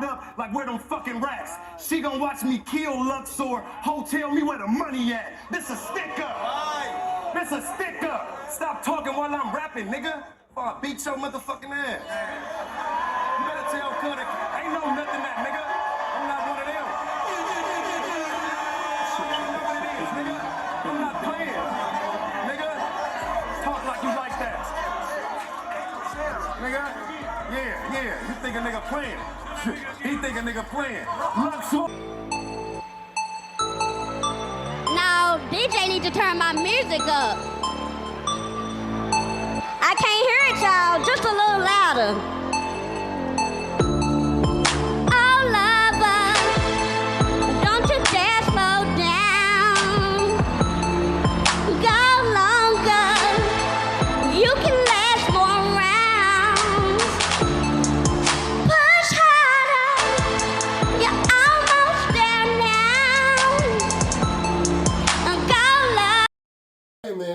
tied up like where them fucking rats. She gon' watch me kill Luxor, tell me where the money at. This a stick-up. This a stick-up. Stop talking while I'm rapping, nigga. Or I beat your motherfucking ass. You better tell Cuddy, ain't no nothing that, nigga. I'm not one of them. Shit, you know what it is, nigga. I'm not playing. Nigga, talk like you like that. Nigga, yeah. You think a nigga playing. He think a nigga playing. Now, DJ need to turn my music up. I can't hear it, y'all. Just a little louder.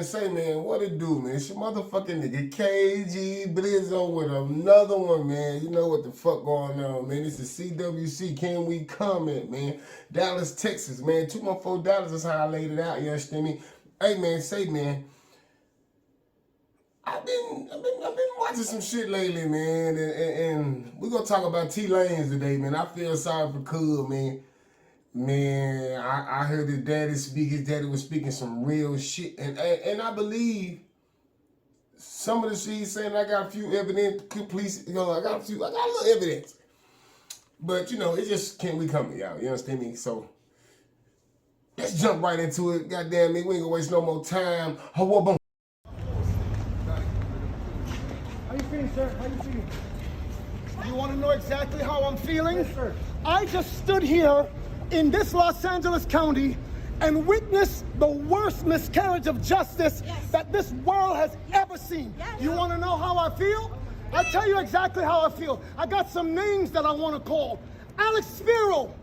Say, man, what it do, man? It's your motherfucking nigga KG Blizzo with another one, man. You know what the fuck going on, man. This is CWC. Can we comment, man? Dallas, Texas, man. 214 Dallas is how I laid it out. You understand me? Hey, man, say, man. I've been watching some shit lately, man, and we're gonna talk about torylanez today, man. I feel sorry for Cub, man. Man, I heard his daddy speak. His daddy was speaking some real shit, and I believe some of the shit he's saying. I got a few evidence, police. You know, I got a little evidence, but you know, it just can't we come, y'all. You understand me? So let's jump right into it. Goddamn me, we ain't gonna waste no more time. How you feeling, sir? How you feeling? You want to know exactly how I'm feeling? Yes, sir. I just stood here in this Los Angeles County and witnessed the worst miscarriage of justice that this world has ever seen. You want to know how I feel? I'll tell you exactly how I feel. I got some names that I want to call. Alex Spiro,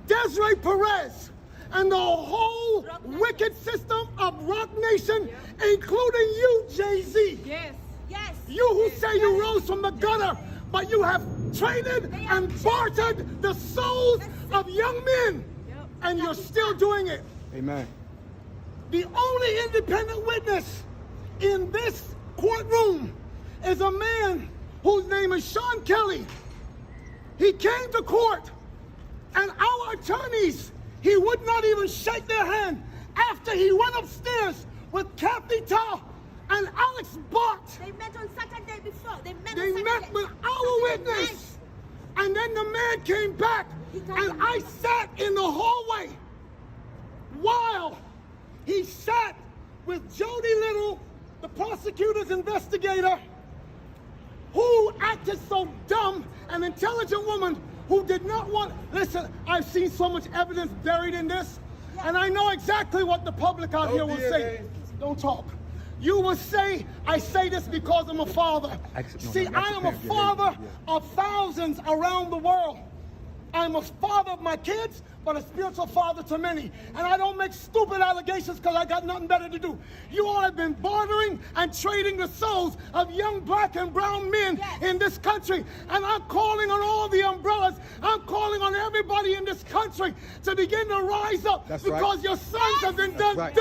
Desiree Perez, and the whole wicked system of Rock Nation, including you, Jay-Z. Yes. You who say you rose from the gutter, but you have traded and bartered the souls of young men, and you're still doing it. Amen. The only independent witness in this courtroom is a man whose name is Sean Kelly. He came to court, and our attorneys, he would not even shake their hand after he went upstairs with Kathy Ta and Alex Bott. They met on Saturday before. They met with our witness. And then the man came back, and I sat in the hallway while he sat with Jody Little, the prosecutor's investigator, who acted so dumb, an intelligent woman who did not want... Listen, I've seen so much evidence buried in this, and I know exactly what the public out here will say. Don't talk. You will say, I say this because I'm a father. See, I am a father of thousands around the world. I'm a father of my kids, but a spiritual father to many. And I don't make stupid allegations because I got nothing better to do. You all have been bartering and trading the souls of young black and brown men in this country. And I'm calling on all the umbrellas. I'm calling on everybody in this country to begin to rise up because your sons have been done dirty.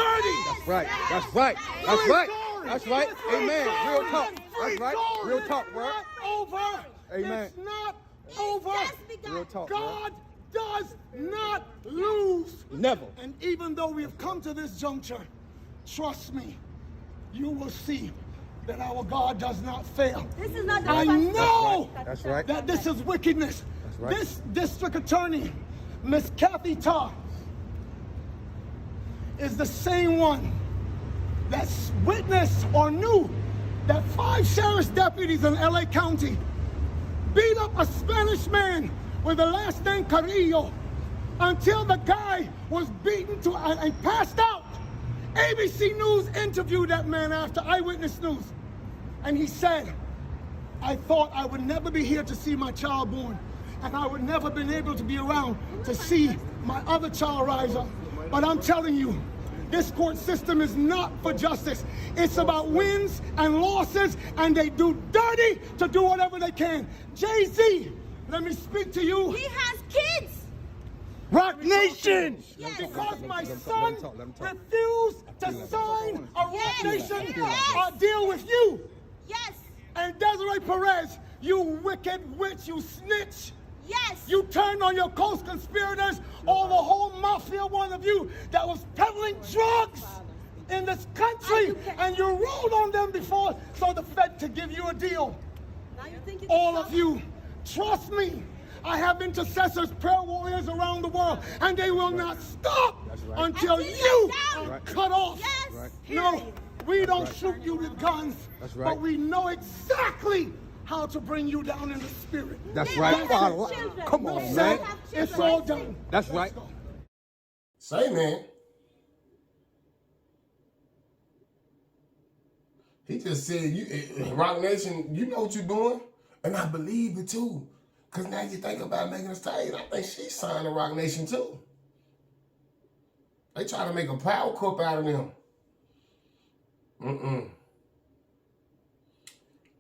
That's right. That's right. That's right. That's right. Amen. Real talk. That's right. Real talk, bro. Over. Amen. It's not over. Real talk, God does not lose. Never. And even though we have come to this juncture, trust me, you will see that our God does not fail. This is not the I know That's right. that this is wickedness. That's right. This district attorney, Miss Kathy Ta, is the same one that witnessed or knew that 5 sheriff's deputies in LA County beat up a Spanish man with the last name Carrillo until the guy was beaten to and passed out. ABC News interviewed that man after Eyewitness News, and he said, I thought I would never be here to see my child born, and I would never been able to be around to see my other child rise up. But I'm telling you, this court system is not for justice. It's about wins and losses, and they do dirty to do whatever they can. Jay-Z, Let me speak to you. He has kids. Rock Nation! Yes. Because my son refused to sign a Rock Nation deal with you. Yes. And Desiree Perez, you wicked witch, you snitch. Yes. You turned on your co-conspirators, all the whole mafia, one of you, that was peddling drugs in this country, and you rolled on them before so the Fed could give you a deal. Now you think you All of you, trust me. I have intercessors, prayer warriors around the world, and they will not stop until you are cut off. Yes. No, we don't shoot you with guns, but we know exactly how to bring you down in the spirit. That's right, Father. Come on, man. It's all done. That's right. Say, man. He just said, "You, Rock Nation, you know what you're doing," and I believe it too. Cause now you think about Megan Thee Stallion, I think she signed to Rock Nation too. They try to make a power cup out of them.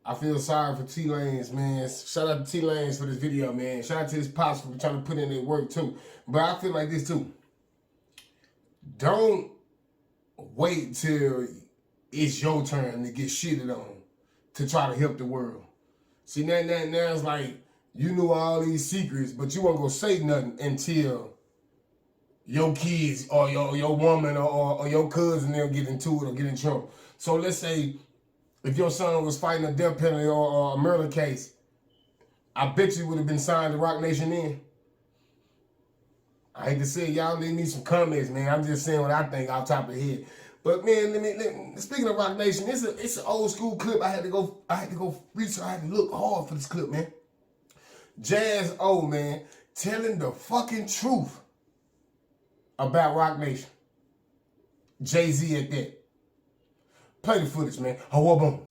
I feel sorry for torylanez, man. Shout out to torylanez for this video, man. Shout out to his pops for trying to put in their work too. But I feel like this too. Don't wait till it's your turn to get shitted on to try to help the world. See, now it's like you knew all these secrets, but you weren't gonna say nothing until your kids or your woman or your cousin they'll get into it or get in trouble. So let's say if your son was fighting a death penalty or a murder case, I bet you would have been signed to Rock Nation then. I hate to say y'all leave me some comments, man. I'm just saying what I think off top of the head. But man, speaking of Rock Nation, it's an old school clip. I had to go research. I had to look hard for this clip, man. Jayz, man, telling the fucking truth about Rock Nation. Jay-Z at that. Play the footage, man. Oh, boom.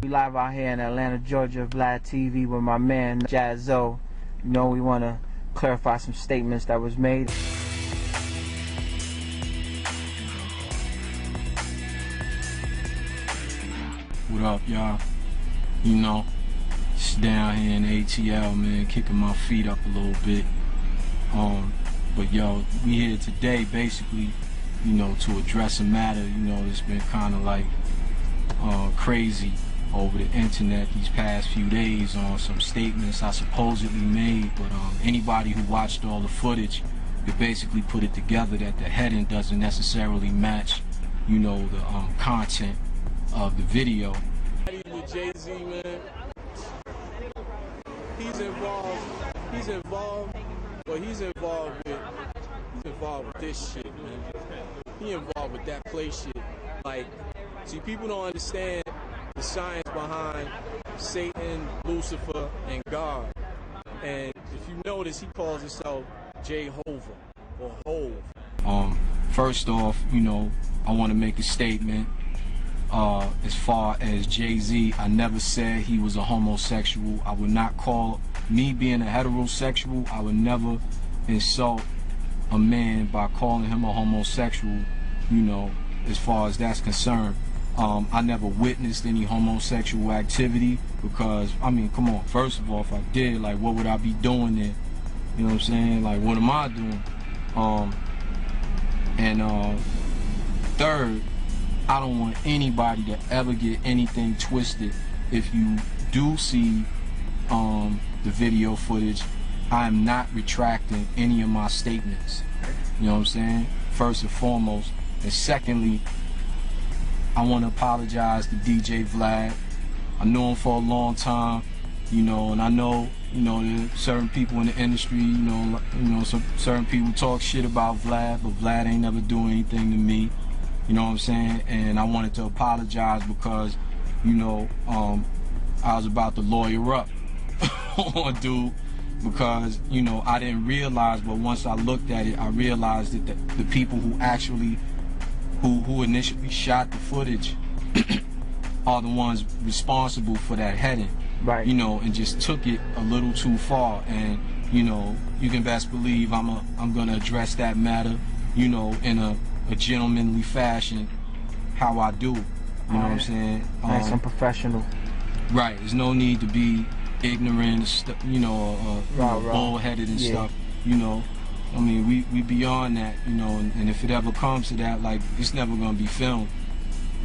We live out here in Atlanta, Georgia, Vlad TV with my man jayz. You know, we want to clarify some statements that was made. What up, y'all? You know, just down here in ATL, man, kicking my feet up a little bit. But yo, we here today basically, you know, to address a matter, you know, that's been kind of like crazy over the internet these past few days on some statements I supposedly made. But anybody who watched all the footage could basically put it together that the heading doesn't necessarily match, you know, the content of the video. With Jay-Z, man, he's involved with this shit, man. He involved with that play shit. Like, see, people don't understand the science behind Satan, Lucifer, and God. And if you notice, he calls himself Jehovah or Hove. First off, you know, I want to make a statement. As far as Jay-Z, I never said he was a homosexual. I would not call me being a heterosexual. I would never insult a man by calling him a homosexual, you know, as far as that's concerned. I never witnessed any homosexual activity because, I mean, come on, first of all, if I did, like, what would I be doing there? You know what I'm saying? Like, what am I doing? Third, I don't want anybody to ever get anything twisted. If you do see the video footage, I am not retracting any of my statements. You know what I'm saying? First and foremost. And secondly, I want to apologize to DJ Vlad. I know him for a long time, you know, and I know, you know, there's certain people in the industry, you know, some certain people talk shit about Vlad, but Vlad ain't never doing anything to me. You know what I'm saying? And I wanted to apologize because, you know, I was about to lawyer up on dude because, you know, I didn't realize, but once I looked at it, I realized that the people who actually, who initially shot the footage are the ones responsible for that heading. Right. You know, and just took it a little too far. And, you know, you can best believe I'm gonna address that matter, you know, in a gentlemanly fashion, how I do. You know what I'm saying? Nice and professional. Right. There's no need to be ignorant, you know, bullheaded and stuff. You know, I mean, we beyond that. You know, and if it ever comes to that, like, it's never gonna be filmed.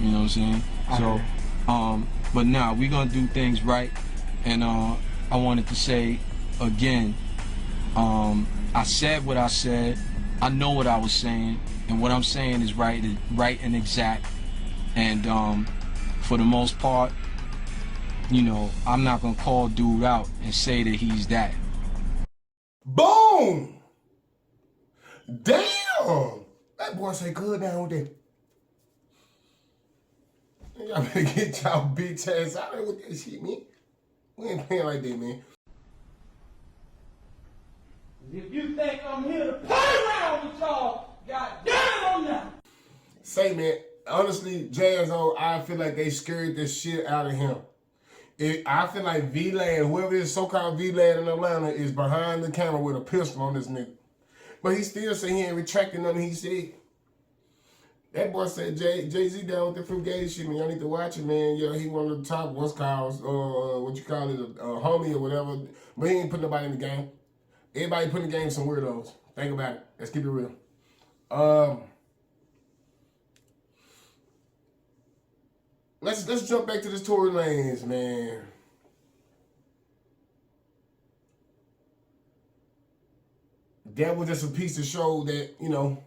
You know what I'm saying? So, but now we gonna do things right. And I wanted to say again, I said what I said. I know what I was saying, and what I'm saying is right and exact. And for the most part, you know, I'm not gonna call dude out and say that he's that. Boom! Damn! That boy say good down with that. Y'all better get y'all bitch ass out of there with that shit, man. We ain't playing like that, man. If you think I'm here to play around with y'all, goddamn I'm not. Say, man, honestly, jayz, I feel like they scared the shit out of him. I feel like V-Land, whoever this so-called V-Land in Atlanta, is behind the camera with a pistol on this nigga. But he still say he ain't retracting nothing he said. That boy said Jay-Z down with the fruit shit, man. Y'all need to watch it, man. Yeah, he one of the top, what you call it, a homie or whatever. But he ain't putting nobody in the game. Everybody putting in the game some weirdos. Think about it. Let's keep it real. Let's jump back to this Tory Lanez, man. That was just a piece to show that, you know,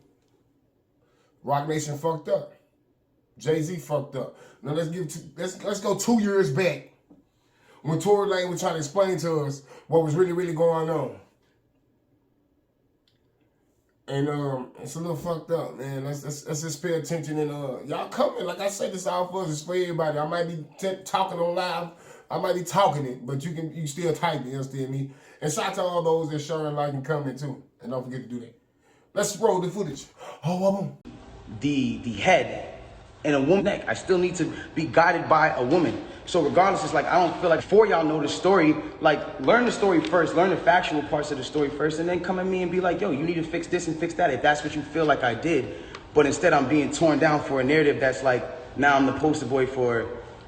Roc Nation fucked up. Jay-Z fucked up. Now let's go 2 years back when Tory Lanez was trying to explain to us what was really going on. And it's a little fucked up, man. Let's just pay attention and y'all coming. Like I said, this all for us. It's for everybody. I might be talking on live. I might be talking it, but you still type it. You understand me? And shout out to all those that share and like and comment too. And don't forget to do that. Let's roll the footage. The head and a woman's neck. I still need to be guided by a woman. So regardless, it's like, I don't feel like before y'all know the story, like learn the story first, learn the factual parts of the story first, and then come at me and be like, yo, you need to fix this and fix that if that's what you feel like I did. But instead I'm being torn down for a narrative that's like, now I'm the poster boy for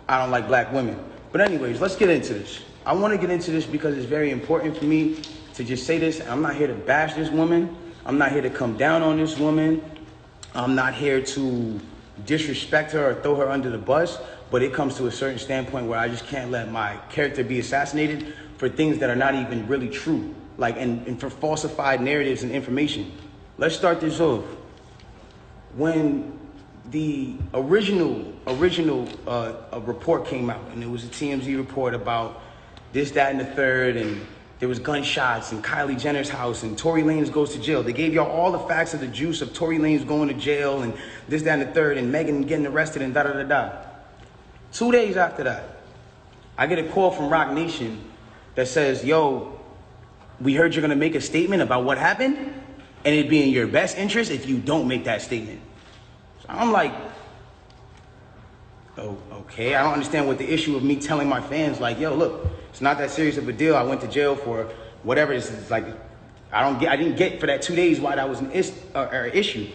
I don't like black women. But anyways, let's get into this. I want to get into this because it's very important for me to just say this. I'm not here to bash this woman. I'm not here to come down on this woman. I'm not here to disrespect her or throw her under the bus, but it comes to a certain standpoint where I just can't let my character be assassinated for things that are not even really true, like and for falsified narratives and information. Let's start this off. When the original report came out, and it was a TMZ report about this, that, and the third, and there was gunshots in Kylie Jenner's house, and Tory Lanez goes to jail. They gave y'all all the facts of the juice of Tory Lanez going to jail, and this, that, and the third, and Megan getting arrested, and da-da-da-da. 2 days after that, I get a call from Roc Nation that says, yo, we heard you're gonna make a statement about what happened, and it'd be in your best interest if you don't make that statement. So I'm like, oh, okay, I don't understand what the issue of me telling my fans, like, yo, look, it's not that serious of a deal. I went to jail for whatever this is. Like, I didn't get for that 2 days why that was an issue.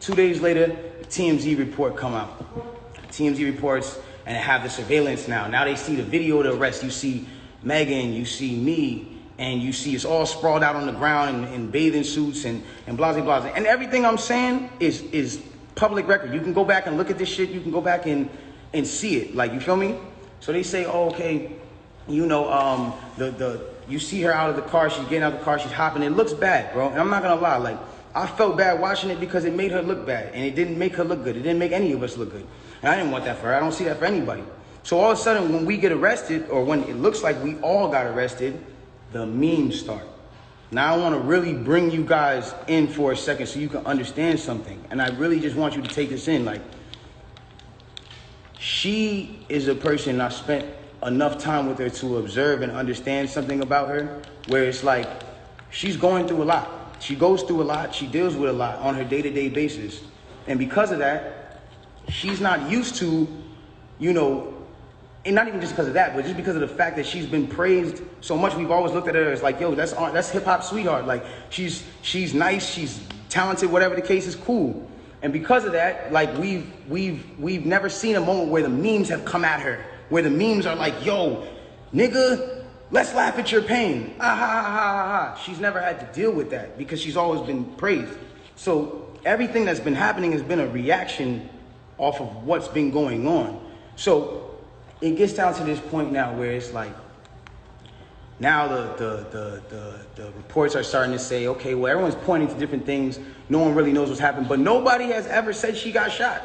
2 days later, the TMZ report come out. TMZ reports, and have the surveillance now. Now they see the video of the arrest. You see Megan, you see me, and you see it's all sprawled out on the ground in bathing suits and blah, blah, blah. And everything I'm saying is public record. You can go back and look at this shit. You can go back and see it. Like, you feel me? So they say, oh, okay, you know, you see her out of the car, she's getting out of the car, she's hopping. It looks bad, bro. And I'm not gonna lie, like, I felt bad watching it because it made her look bad, and it didn't make her look good. It didn't make any of us look good. And I didn't want that for her. I don't see that for anybody. So all of a sudden, when we get arrested, or when it looks like we all got arrested, the memes start. Now I want to really bring you guys in for a second so you can understand something. And I really just want you to take this in. Like, she is a person I spent enough time with her to observe and understand something about her, where it's like, she's going through a lot. She goes through a lot. She deals with a lot on her day-to-day basis. And because of that, she's not used to, you know, and not even just because of that, but just because of the fact that she's been praised so much. We've always looked at her as like, yo, that's hip-hop sweetheart. Like, she's nice, she's talented, whatever the case is, cool. And because of that, like, we've never seen a moment where the memes have come at her where the memes are like, yo, nigga, let's laugh at your pain. Ah, ha, ha, ha, ha, ha. She's never had to deal with that because she's always been praised. So everything that's been happening has been a reaction off of what's been going on. So it gets down to this point now where it's like, now the reports are starting to say, okay, well, everyone's pointing to different things. No one really knows what's happened, but nobody has ever said she got shot.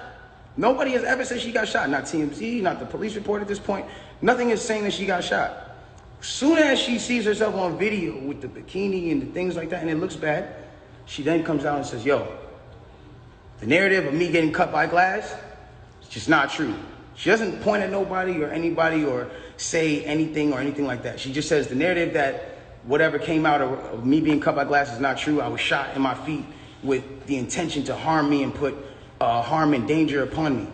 Nobody has ever said she got shot. Not TMZ, not the police report at this point. Nothing is saying that she got shot. Soon as she sees herself on video with the bikini and the things like that, and it looks bad, she then comes out and says, yo, the narrative of me getting cut by glass, it's just not true. She doesn't point at nobody or anybody or say anything or anything like that. She just says the narrative that whatever came out of me being cut by glass is not true. I was shot in my feet with the intention to harm me and put harm and danger upon me,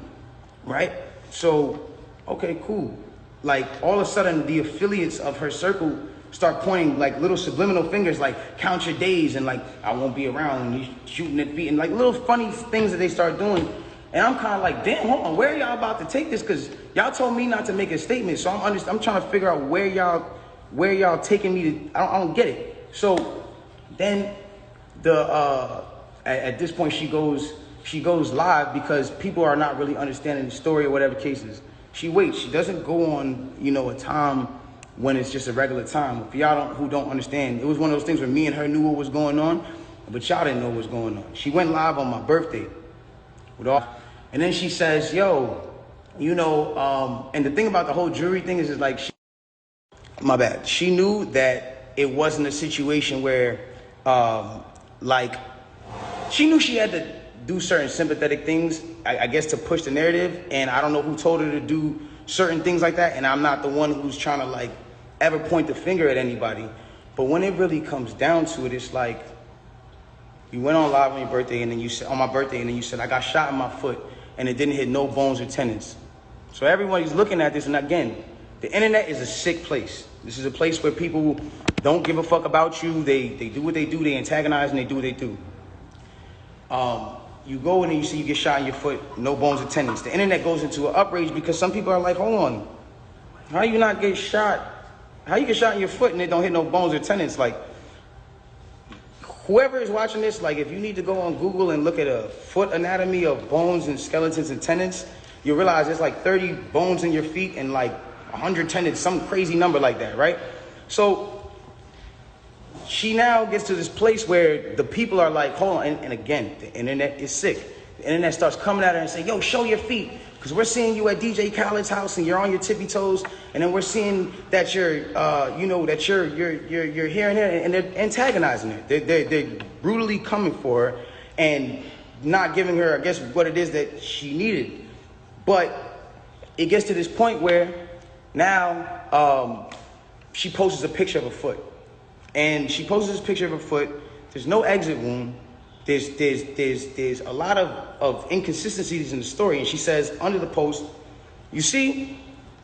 right? So, okay, cool. Like all of a sudden the affiliates of her circle start pointing like little subliminal fingers like count your days and like I won't be around and you shooting at feet and like little funny things that they start doing. And I'm kind of like, damn, hold on, where are y'all about to take this? Because y'all told me not to make a statement. So I'm trying to figure out where y'all taking me to, I don't get it. So then at this point she goes live because people are not really understanding the story or whatever cases. She waits, she doesn't go on, a time when it's just a regular time. For y'all who don't understand, it was one of those things where me and her knew what was going on, but y'all didn't know what was going on. She went live on my birthday and then she says, yo, and the thing about the whole jury thing is like, she knew that it wasn't a situation where, she knew she had to do certain sympathetic things, I guess, to push the narrative. And I don't know who told her to do certain things like that. And I'm not the one who's trying to ever point the finger at anybody. But when it really comes down to it, it's like, you went on live on your birthday and then you said, on my birthday, and then you said, I got shot in my foot and it didn't hit no bones or tendons. So everybody's looking at this. And again, the internet is a sick place. This is a place where people don't give a fuck about you. They do what they do. They antagonize and they do what they do. You go in and you see you get shot in your foot, no bones or tendons. The internet goes into an outrage because some people are like, hold on, how you not get shot? How you get shot in your foot and it don't hit no bones or tendons? Like, whoever is watching this, if you need to go on Google and look at a foot anatomy of bones and skeletons and tendons, you realize there's 30 bones in your feet and 100 tendons, some crazy number like that, right? So she now gets to this place where the people are like, hold on, and again, the internet is sick. The internet starts coming at her and saying, yo, show your feet, because we're seeing you at DJ Khaled's house and you're on your tippy toes, and then we're seeing that you're, that you're here and there, and they're antagonizing her. They're brutally coming for her and not giving her, I guess, what it is that she needed. But it gets to this point where now she posts a picture of a foot. And she posts this picture of her foot. There's no exit wound. There's a lot of inconsistencies in the story. And she says under the post, you see,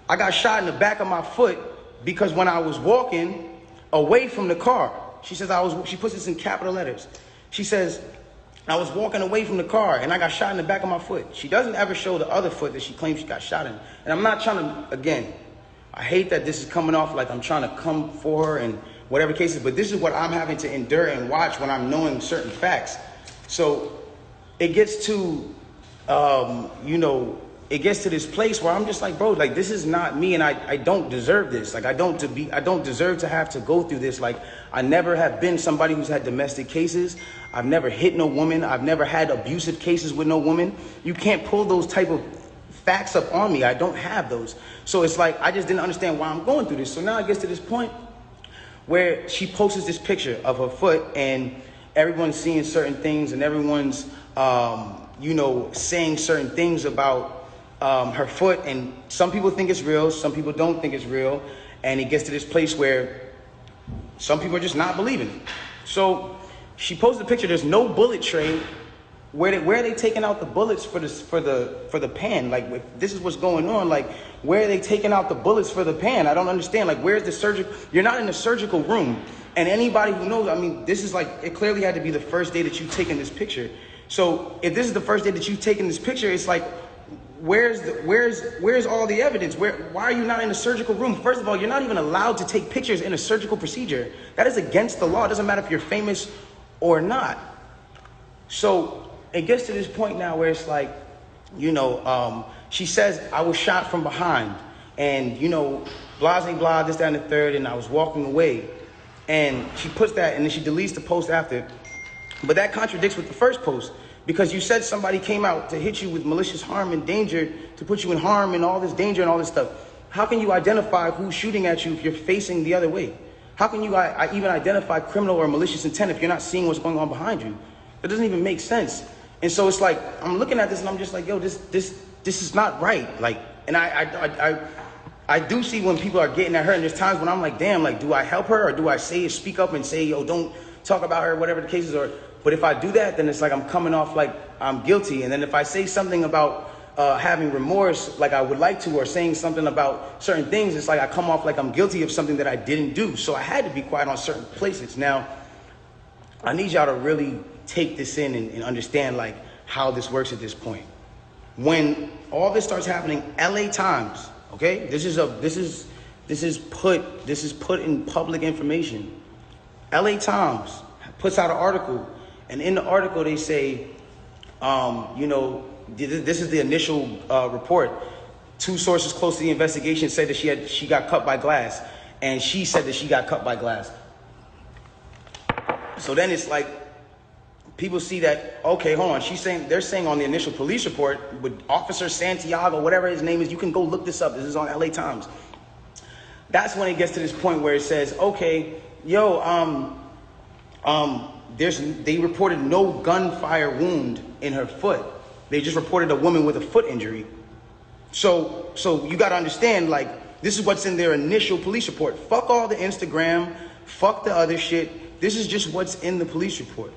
I got shot in the back of my foot because when I was walking away from the car, she says she puts this in capital letters. She says, I was walking away from the car and I got shot in the back of my foot. She doesn't ever show the other foot that she claims she got shot in. And I'm not trying to, again, I hate that this is coming off like I'm trying to come for her and whatever cases, but this is what I'm having to endure and watch when I'm knowing certain facts. So it gets to, it gets to this place where I'm just like, bro, this is not me, and I don't deserve this. I don't deserve to have to go through this. I never have been somebody who's had domestic cases. I've never hit no woman. I've never had abusive cases with no woman. You can't pull those type of facts up on me. I don't have those. So it's like, I just didn't understand why I'm going through this. So now it gets to this point where she posts this picture of her foot and everyone's seeing certain things and everyone's, saying certain things about her foot. And some people think it's real, some people don't think it's real. And it gets to this place where some people are just not believing it. So she posted a picture, there's no bullet tray. Where are they taking out the bullets for the pan? If this is what's going on, where are they taking out the bullets for the pan? I don't understand. Where's the surgical? You're not in the surgical room. And anybody who knows, this is it clearly had to be the first day that you've taken this picture. So if this is the first day that you've taken this picture, it's where's all the evidence? Why are you not in the surgical room? First of all, you're not even allowed to take pictures in a surgical procedure. That is against the law. It doesn't matter if you're famous or not. So it gets to this point now where it's like, you know, she says, I was shot from behind, and, you know, blah, blah, blah, this, that, and the third, and I was walking away. And she puts that, and then she deletes the post after. But that contradicts with the first post, because you said somebody came out to hit you with malicious harm and danger, to put you in harm and all this danger and all this stuff. How can you identify who's shooting at you if you're facing the other way? How can you even identify criminal or malicious intent if you're not seeing what's going on behind you? That doesn't even make sense. And so it's like, I'm looking at this and I'm just like, yo, this is not right. Like, and I do see when people are getting at her, and there's times when I'm like, damn, like, do I help her, or do I speak up and say, yo, don't talk about her, whatever the case is, but if I do that, then it's like I'm coming off like I'm guilty. And then if I say something about having remorse, like I would like to, or saying something about certain things, it's like I come off like I'm guilty of something that I didn't do. So I had to be quiet on certain places. Now, I need y'all to really take this in and understand like how this works at this point. When all this starts happening, LA Times, okay, this is put in public information. LA Times puts out an article, and in the article they say, you know, this is the initial report. 2 sources close to the investigation said that she got cut by glass, and she said that she got cut by glass. So then it's like, people see that, okay, hold on, they're saying on the initial police report with Officer Santiago, whatever his name is, you can go look this up. This is on LA Times. That's when it gets to this point where it says, okay, yo, they reported no gunfire wound in her foot. They just reported a woman with a foot injury. So you got to understand, like, this is what's in their initial police report. Fuck all the Instagram, fuck the other shit. This is just what's in the police report.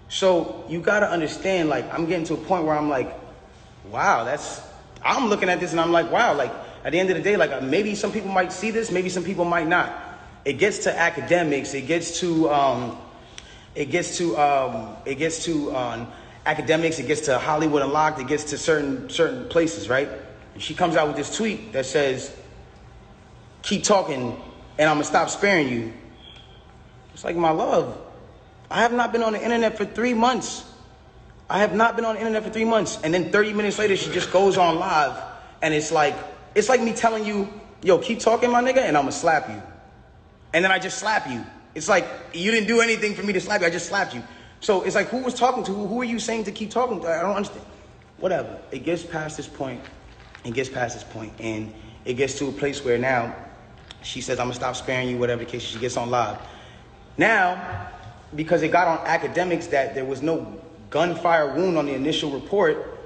So you got to understand, like, I'm getting to a point where I'm like, wow, I'm looking at this and I'm like, wow, like, at the end of the day, like, maybe some people might see this, maybe some people might not. It gets to academics, it gets to academics, it gets to Hollywood Unlocked, it gets to certain places, right? And she comes out with this tweet that says, keep talking and I'm gonna stop sparing you. It's like, my love, I have not been on the internet for 3 months. I have not been on the internet for 3 months. And then 30 minutes later, she just goes on live. And it's like me telling you, yo, keep talking, my nigga, and I'm gonna slap you. And then I just slap you. It's like, you didn't do anything for me to slap you. I just slapped you. So it's like, who was talking to? Who are you saying to keep talking to? I don't understand. Whatever. It gets past this point. And it gets to a place where now she says, I'm gonna stop sparing you, whatever the case. She gets on live. Now, because it got on academics that there was no gunfire wound on the initial report,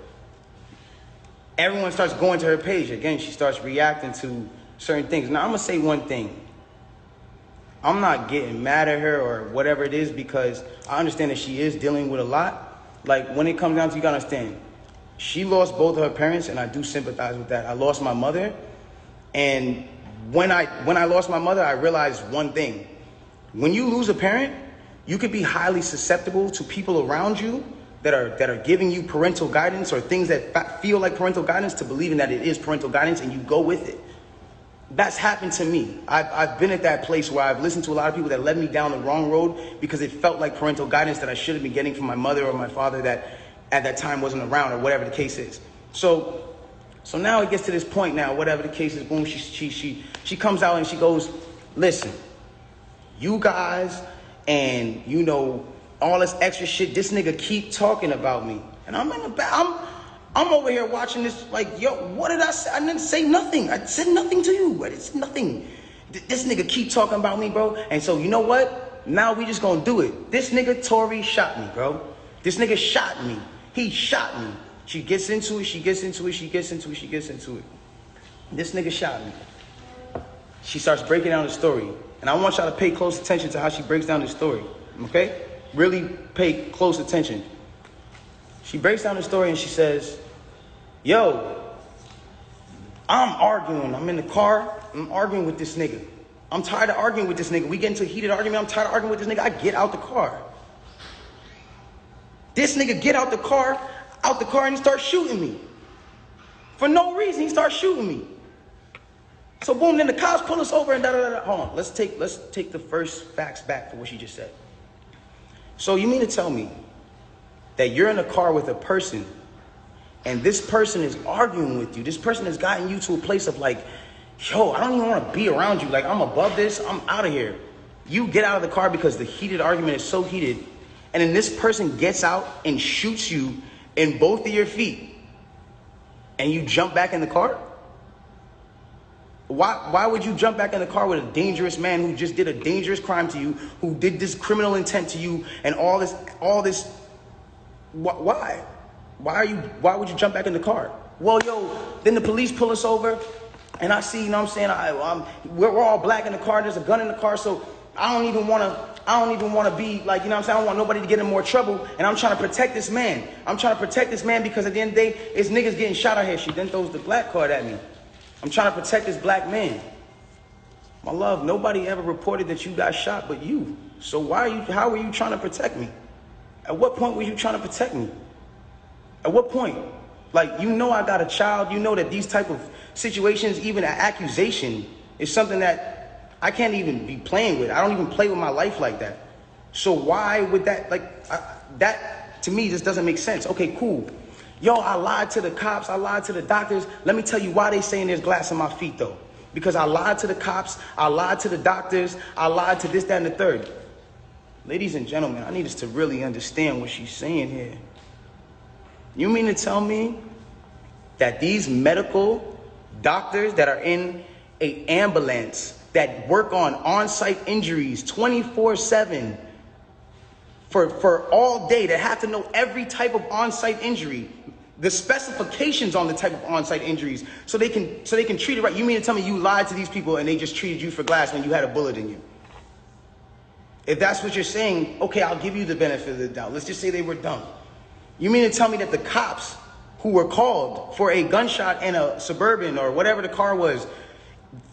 everyone starts going to her page. Again, she starts reacting to certain things. Now, I'm going to say one thing. I'm not getting mad at her or whatever it is, because I understand that she is dealing with a lot. Like, when it comes down to, you got to understand, she lost both of her parents, and I do sympathize with that. I lost my mother, and when I lost my mother, I realized one thing. When you lose a parent, you could be highly susceptible to people around you that are giving you parental guidance or things that feel like parental guidance, to believing that it is parental guidance, and you go with it. That's happened to me. I've been at that place where I've listened to a lot of people that led me down the wrong road because it felt like parental guidance that I should have been getting from my mother or my father that at that time wasn't around, or whatever the case is. So now it gets to this point now, whatever the case is, boom, she comes out and she goes, listen, you guys and, you know, all this extra shit, this nigga keep talking about me. And I'm in the back, I'm over here watching this like, yo, what did I say? I didn't say nothing. I said nothing to you, but it's nothing. This nigga keep talking about me, bro. And so, you know what? Now we just gonna do it. This nigga Tory shot me, bro. This nigga shot me. He shot me. She gets into it. This nigga shot me. She starts breaking down the story. And I want y'all to pay close attention to how she breaks down the story, okay? Really pay close attention. She breaks down the story and she says, yo, I'm arguing. I'm in the car. I'm arguing with this nigga. I'm tired of arguing with this nigga. We get into a heated argument. I'm tired of arguing with this nigga. I get out the car. This nigga get out the car and he starts shooting me. For no reason, he starts shooting me. So boom, then the cops pull us over and da-da-da-da. Hold on, let's take the first facts back for what she just said. So you mean to tell me that you're in a car with a person and this person is arguing with you? This person has gotten you to a place of like, yo, I don't even want to be around you. Like, I'm above this, I'm out of here. You get out of the car because the heated argument is so heated, and then this person gets out and shoots you in both of your feet, and you jump back in the car? Why would you jump back in the car with a dangerous man who just did a dangerous crime to you, who did this criminal intent to you, and all this? Why? Why would you jump back in the car? Well, yo, then the police pull us over, and I see, you know what I'm saying, we're all black in the car, there's a gun in the car, so I don't even want to be like, you know what I'm saying, I don't want nobody to get in more trouble, and I'm trying to protect this man. I'm trying to protect this man because at the end of the day, it's niggas getting shot out here. She then throws the black card at me. I'm trying to protect this black man. My love, nobody ever reported that you got shot but you. So how were you trying to protect me? At what point were you trying to protect me? At what point? Like, you know I got a child. You know that these type of situations, even an accusation, is something that I can't even be playing with. I don't even play with my life like that. So why would that, that to me just doesn't make sense. Okay, cool. Yo, I lied to the cops, I lied to the doctors. Let me tell you why they saying there's glass in my feet though. Because I lied to the cops, I lied to the doctors, I lied to this, that, and the third. Ladies and gentlemen, I need us to really understand what she's saying here. You mean to tell me that these medical doctors that are in an ambulance that work on-site injuries 24/7 for all day, that have to know every type of on-site injury, the specifications on the type of on-site injuries, so they can treat it right? You mean to tell me you lied to these people and they just treated you for glass when you had a bullet in you? If that's what you're saying, okay, I'll give you the benefit of the doubt. Let's just say they were dumb. You mean to tell me that the cops who were called for a gunshot in a Suburban or whatever the car was,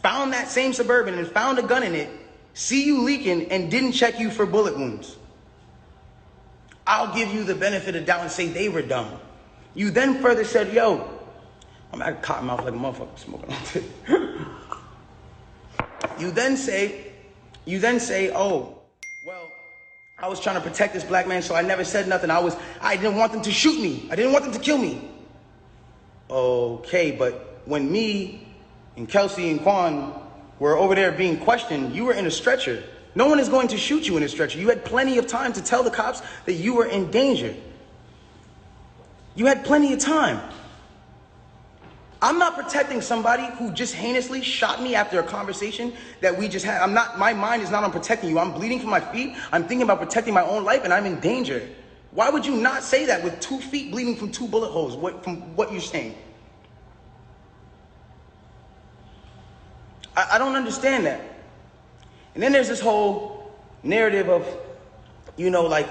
found that same Suburban and found a gun in it, see you leaking, and didn't check you for bullet wounds? I'll give you the benefit of the doubt and say they were dumb. You then further said, yo, I'm at a cotton mouth like a motherfucker smoking on it. You then say, oh, well, I was trying to protect this black man, so I never said nothing. I didn't want them to shoot me. I didn't want them to kill me. Okay, but when me and Kelsey and Quan were over there being questioned, you were in a stretcher. No one is going to shoot you in a stretcher. You had plenty of time to tell the cops that you were in danger. You had plenty of time. I'm not protecting somebody who just heinously shot me after a conversation that we just had. My mind is not on protecting you. I'm bleeding from my feet. I'm thinking about protecting my own life, and I'm in danger. Why would you not say that with 2 feet bleeding from 2 bullet holes, from what you're saying? I don't understand that. And then there's this whole narrative of, you know, like,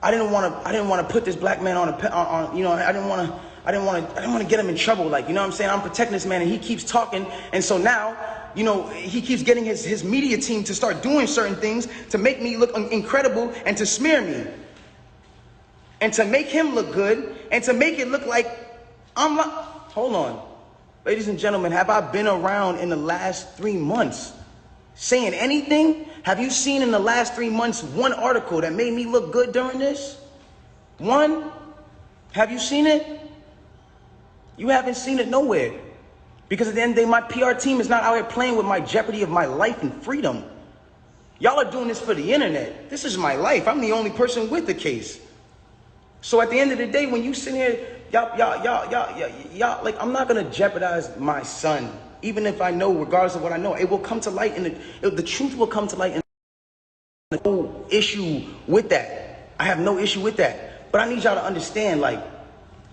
I didn't want to put this black man on, you know, I didn't want to get him in trouble. Like, you know what I'm saying? I'm protecting this man, and he keeps talking. And so now, you know, he keeps getting his media team to start doing certain things to make me look incredible and to smear me. And to make him look good and to make it look like I'm not. Hold on. Ladies and gentlemen, have I been around in the last 3 months saying anything? Have you seen in the last 3 months one article that made me look good during this? One? Have you seen it? You haven't seen it nowhere. Because at the end of the day, my PR team is not out here playing with my jeopardy of my life and freedom. Y'all are doing this for the internet. This is my life. I'm the only person with the case. So at the end of the day, when you sit here, y'all, like, I'm not gonna jeopardize my son. Even if I know, regardless of what I know, it will come to light, and the truth will come to light. And no issue with that. I have no issue with that. But I need y'all to understand, like,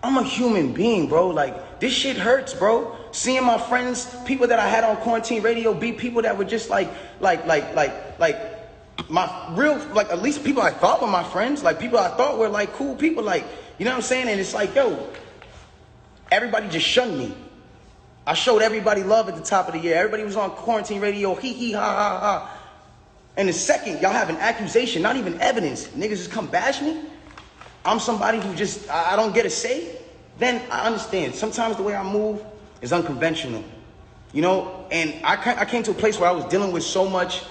I'm a human being, bro. Like, this shit hurts, bro. Seeing my friends, people that I had on quarantine radio, be people that were just like my real, like, at least people I thought were my friends, like people I thought were like cool people, like, you know what I'm saying? And it's like, yo, everybody just shunned me. I showed everybody love at the top of the year. Everybody was on quarantine radio, hee hee ha ha ha. And the second y'all have an accusation, not even evidence, niggas just come bash me. I'm somebody who just, I don't get a say. then I understand. Sometimes the way I move is unconventional, you know? And I came to a place where I was dealing with so much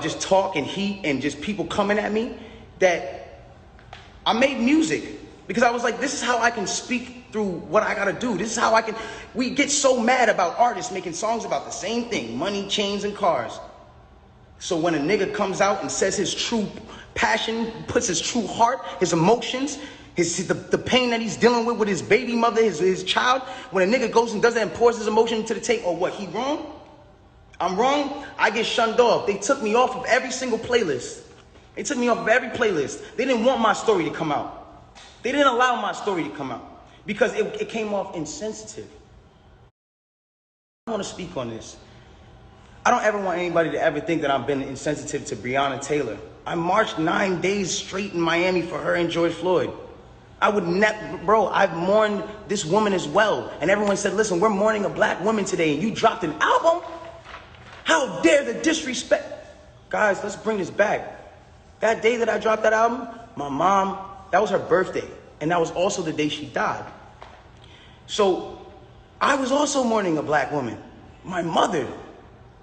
just talk and heat and just people coming at me that I made music because I was like, this is how I can speak through what I gotta do. This is how I can, we get so mad about artists making songs about the same thing, money, chains, and cars. So when a nigga comes out and says his true passion, puts his true heart, his emotions, the pain that he's dealing with his baby mother, his child, when a nigga goes and does that and pours his emotion into the tape, or what, he wrong? I'm wrong? I get shunned off. They took me off of every single playlist. They took me off of every playlist. They didn't want my story to come out. They didn't allow my story to come out because it came off insensitive. I want to speak on this. I don't ever want anybody to ever think that I've been insensitive to Breonna Taylor. I marched 9 days straight in Miami for her and George Floyd. I would never, bro, I've mourned this woman as well. And everyone said, listen, we're mourning a black woman today and you dropped an album? How dare the disrespect? Guys, let's bring this back. That day that I dropped that album, my mom, that was her birthday. And that was also the day she died. So I was also mourning a black woman, my mother.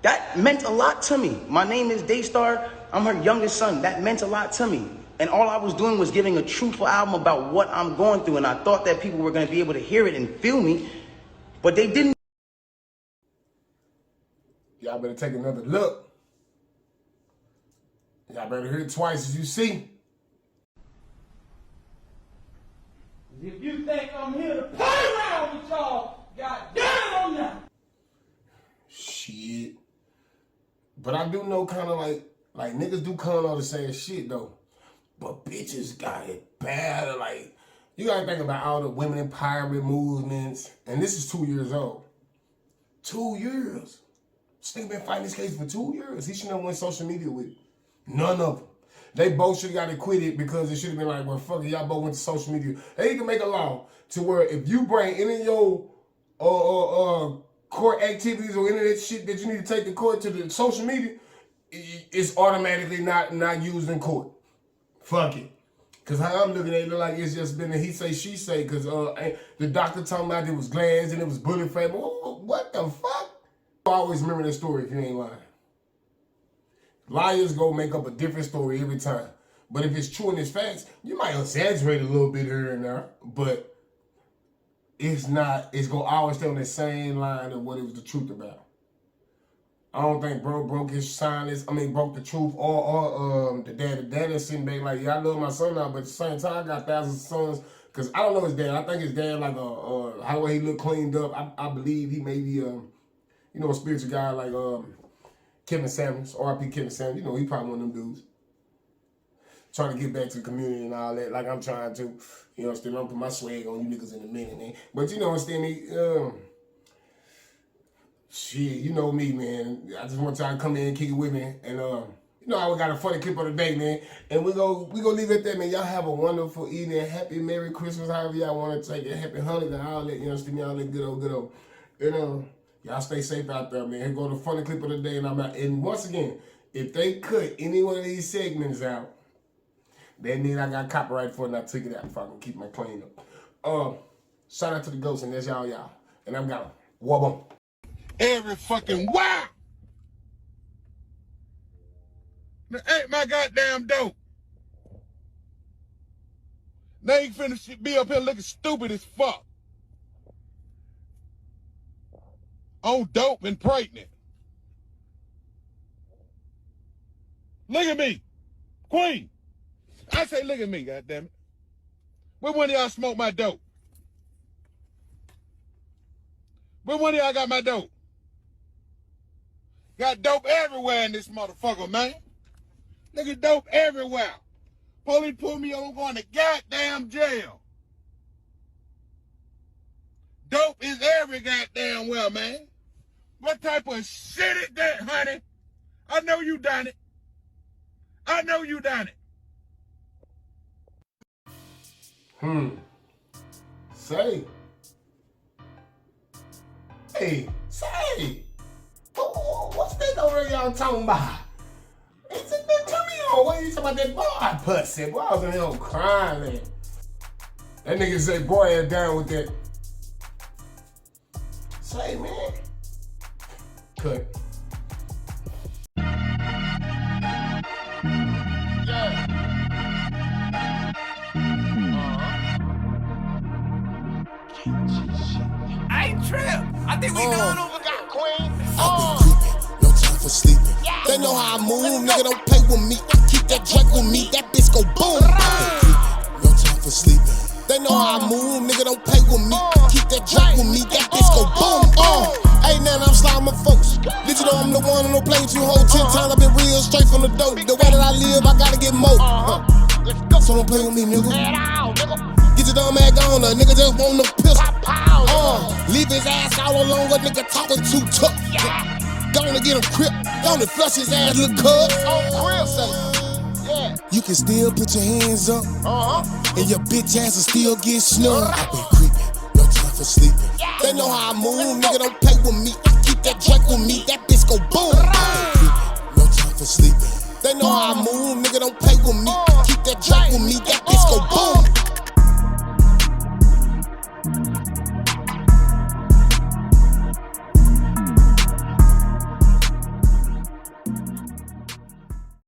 That meant a lot to me. My name is Daystar. I'm her youngest son. That meant a lot to me. And all I was doing was giving a truthful album about what I'm going through. And I thought that people were going to be able to hear it and feel me, but they didn't. Y'all better take another look. Y'all better hear it twice as you see. If you think I'm here to play around with y'all, goddamn on now. Shit. But I do know kind of like niggas do come on the same shit though. But bitches got it bad. Like, you gotta think about all the women empowerment movements. And this is 2 years old. 2 years. This nigga been fighting this case for 2 years. He shouldn't have went social media with it. None of them. They both should have got acquitted because it should have been like, well, fuck it, y'all both went to social media. They can make a law to where if you bring any of your court activities or any of that shit that you need to take to court to the social media, it's automatically not used in court. Fuck it. Because how I'm looking at it, like it's just been a he say, she say, because the doctor talking about it was glands and it was bullet frame. What the fuck? I always remember that story if you ain't lying. Liars go make up a different story every time. But if it's true and it's facts, you might exaggerate a little bit here and there, but it's not, it's gonna always stay on the same line of what it was the truth about. I don't think bro broke his silence, broke the truth, or the daddy sitting back like, yeah, I love my son now, but at the same time, I got thousands of sons, because I don't know his dad. I think his dad, like, how he look cleaned up, I believe he may be, a spiritual guy like Kevin Samuels, R.I.P. Kevin Samuels. He probably one of them dudes. Trying to get back to the community and all that, like I'm trying to. Still I'm gonna put my swag on you niggas in a minute, man. But understand me, shit, you know me, man. I just want y'all to come in and kick it with me. And we got a funny clip of the day, man. And we go leave it at that, man. Y'all have a wonderful evening. Happy Merry Christmas, however y'all want to take it. Happy Hanukkah, all that, understand me, all that good old. And y'all stay safe out there, man. Here go the funny clip of the day, and I'm out. And once again, if they cut any one of these segments out, that means I got copyright for it and I took it out if I can keep my claim up. Shout out to the ghosts, and that's y'all. And I'm gone. Wabba. Every fucking wow. That ain't my goddamn dope. Now you finna be up here looking stupid as fuck. On dope and pregnant. Look at me. Queen. I say look at me, goddammit. When one of y'all smoke my dope? When one of y'all got my dope? Got dope everywhere in this motherfucker, man. Nigga, dope everywhere. Police pull me over, I'm going to goddamn jail. Dope is every goddamn well, man. What type of shit is that, honey? I know you done it. I know you done it. Say. Hey, say. What's that over there y'all talking about? It's a tell me on. What are you talking about that boy pussy? Boy, I was in here crying, man. That nigga say, boy, I'm down with that. Say, man. Cut. I ain't trip. I think we done over got Queen. I've been creeping, no time for sleeping. They know how I move, nigga, don't play with me. Keep that Jack with me, that bitch go boom. I've been creeping, no time for sleeping. They know how I move, nigga, don't play with me. Keep that Jack with me, that bitch go boom. Hey, now I'm sliding my folks. Did you know I'm the one on the plane you hold 10 times? I've been real straight from the dope. The way that I live, I gotta get more. So don't play with me, nigga. Get your dumb ass on, a nigga just want the pistol. Leave his ass all alone, a nigga talking too tough. Gonna get him crip, gonna flush his ass, little cuz. You can still put your hands up, and your bitch ass will still get snubbed. I've been creeping, no time for sleeping. They know how I move, nigga, don't play with me. Keep that Jack with me, that bitch go boom. I've been creeping, no time for sleeping. They know how I move, nigga, don't play with me. Keep that Jack with me, that bitch go boom.